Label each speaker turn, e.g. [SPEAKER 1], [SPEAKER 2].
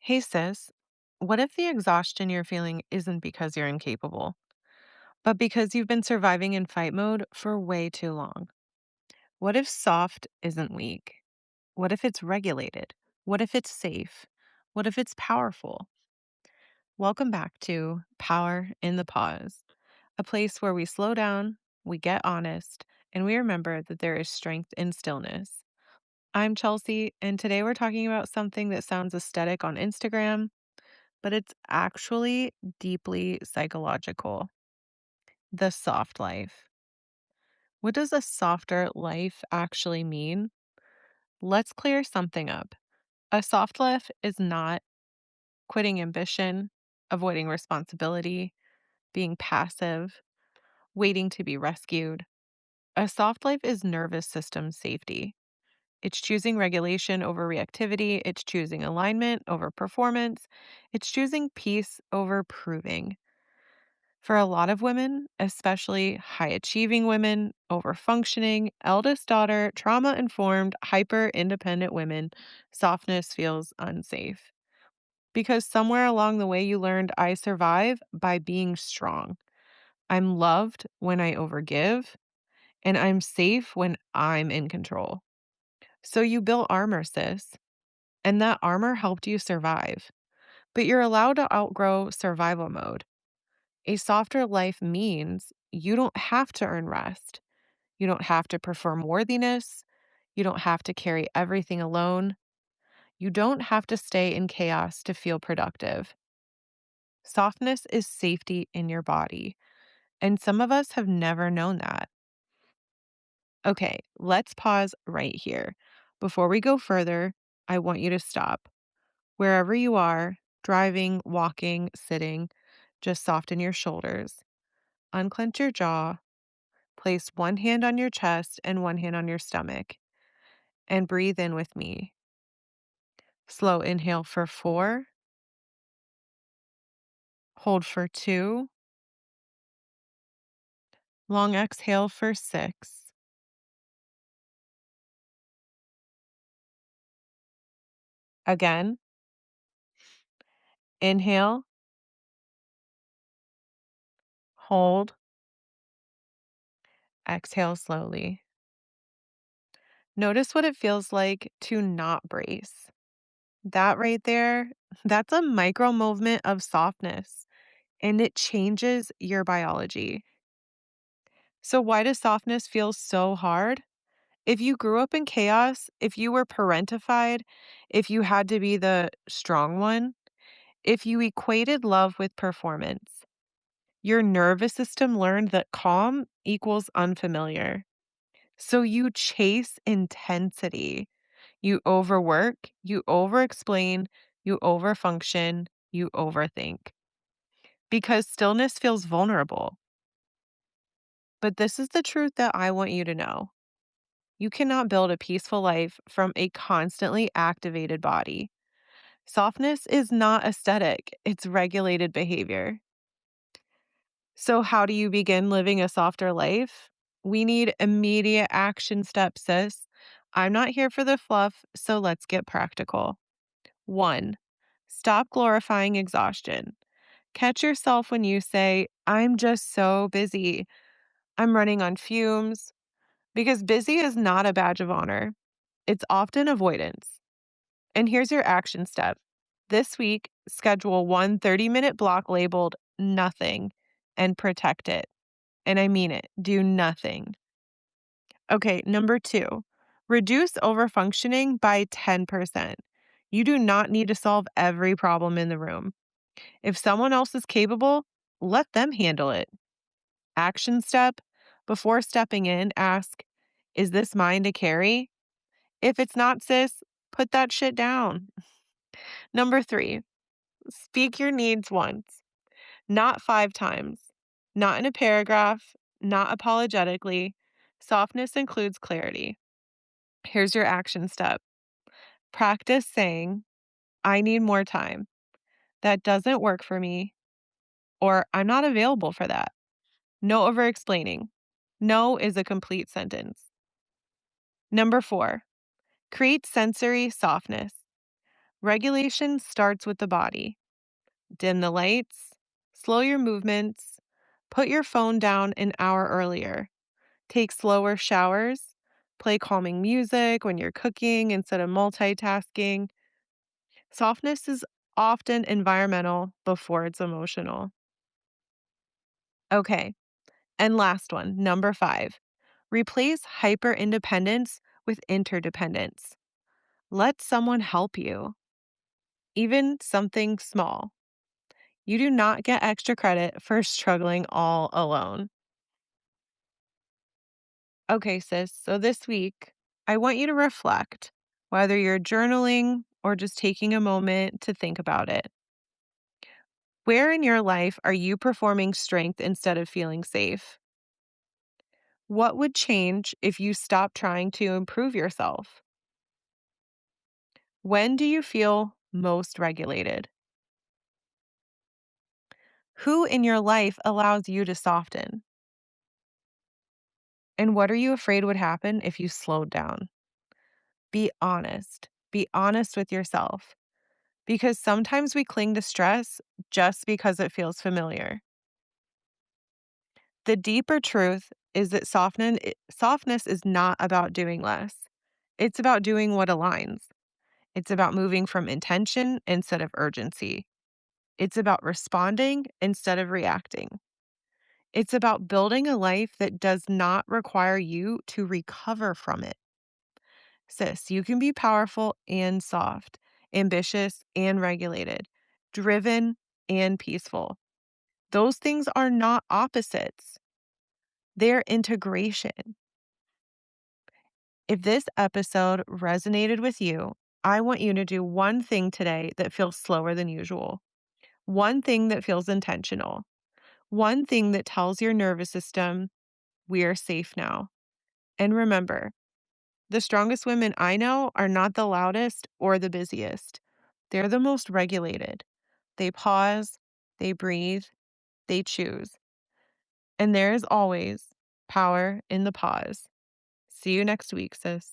[SPEAKER 1] Hey, sis, what if the exhaustion you're feeling isn't because you're incapable, but because you've been surviving in fight mode for way too long? What if soft isn't weak? What if it's regulated? What if it's safe? What if it's powerful? Welcome back to Power in the Pause, a place where we slow down, we get honest, and we remember that there is strength in stillness. I'm Chelsea, and today we're talking about something that sounds aesthetic on Instagram, but it's actually deeply psychological: the soft life. What does a softer life actually mean? Let's clear something up. A soft life is not quitting ambition, avoiding responsibility, being passive, waiting to be rescued. A soft life is nervous system safety. It's choosing regulation over reactivity. It's choosing alignment over performance. It's choosing peace over proving. For a lot of women, especially high achieving women, over functioning, eldest daughter, trauma informed, hyper independent women, softness feels unsafe. Because somewhere along the way, you learned I survive by being strong. I'm loved when I overgive, and I'm safe when I'm in control. So you built armor, sis, and that armor helped you survive. But you're allowed to outgrow survival mode. A softer life means you don't have to earn rest. You don't have to perform worthiness. You don't have to carry everything alone. You don't have to stay in chaos to feel productive. Softness is safety in your body. And some of us have never known that. Okay, let's pause right here. Before we go further, I want you to stop. Wherever you are, driving, walking, sitting, just soften your shoulders. Unclench your jaw. Place one hand on your chest and one hand on your stomach, and breathe in with me. Slow inhale for 4, hold for 2, long exhale for 6. Again, inhale, hold, exhale slowly. Notice what it feels like to not brace. That right there, that's a micro movement of softness, and it changes your biology. So, why does softness feel so hard? If you grew up in chaos, if you were parentified, if you had to be the strong one, if you equated love with performance, your nervous system learned that calm equals unfamiliar. So you chase intensity. You overwork, you overexplain, you overfunction, you overthink because stillness feels vulnerable. But this is the truth that I want you to know. You cannot build a peaceful life from a constantly activated body. Softness is not aesthetic, it's regulated behavior. So, how do you begin living a softer life? We need immediate action steps, sis. I'm not here for the fluff, so let's get practical. 1, stop glorifying exhaustion. Catch yourself when you say, I'm just so busy. I'm running on fumes. Because busy is not a badge of honor, it's often avoidance. And here's your action step. This week, schedule one 30-minute block labeled nothing and protect it. And I mean it, do nothing. Okay, number 2, reduce overfunctioning by 10%. You do not need to solve every problem in the room. If someone else is capable, let them handle it. Action step: before stepping in, ask, is this mine to carry? If it's not, sis, put that shit down. Number 3, speak your needs once, not 5 times, not in a paragraph, not apologetically. Softness includes clarity. Here's your action step: practice saying, I need more time. That doesn't work for me, or I'm not available for that. No over explaining. No is a complete sentence. Number 4, create sensory softness. Regulation starts with the body. Dim the lights, slow your movements, put your phone down an hour earlier, take slower showers, play calming music when you're cooking instead of multitasking. Softness is often environmental before it's emotional. Okay, and last one, number 5. Replace hyper independence with interdependence. Let someone help you, even something small. You do not get extra credit for struggling all alone. Okay, sis. So this week, I want you to reflect, whether you're journaling or just taking a moment to think about it. Where in your life are you performing strength instead of feeling safe? What would change if you stopped trying to improve yourself? When do you feel most regulated? Who in your life allows you to soften? And what are you afraid would happen if you slowed down? Be honest. Be honest with yourself because sometimes we cling to stress just because it feels familiar. The deeper truth is that softness is not about doing less. It's about doing what aligns. It's about moving from intention instead of urgency. It's about responding instead of reacting. It's about building a life that does not require you to recover from it. Sis, you can be powerful and soft, ambitious and regulated, driven and peaceful. Those things are not opposites, they're integration. If this episode resonated with you, I want you to do one thing today that feels slower than usual, one thing that feels intentional, one thing that tells your nervous system, we're safe now. And remember, the strongest women I know are not the loudest or the busiest. They're the most regulated. They pause, they breathe, they choose. And there is always power in the pause. See you next week, sis.